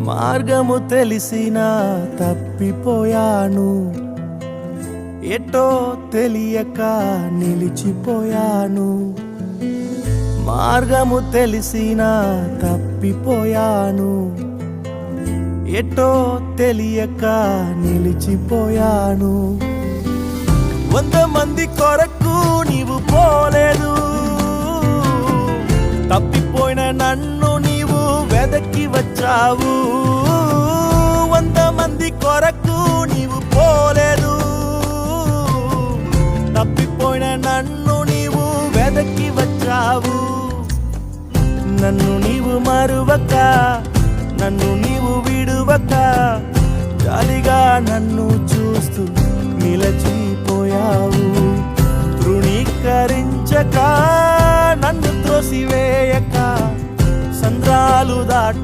మార్గము తెలిసినా తప్పిపోయాను, ఎటో తెలియక నిలిచిపోయాను. మార్గము తెలిసినా తప్పిపోయాను, ఎటో తెలియక నిలిచిపోయాను. 100 మంది కొరకు నీవు పోలేదు, తప్పిపోయిన నన్ను నీవు వెదకి వచ్చావు. 100 మంది కొరకు నీవు పోలేదు, తప్పిపోయిన నన్ను నీవు వెదకి వచ్చావు. నన్ను నీవు మరువక, నన్ను నీవు విడువక, జాలిగా నన్ను చూస్తూ నిలచిపోయావు. తృణీకరించక, నన్ను త్రోసివేయక, సంద్రాలు దాటి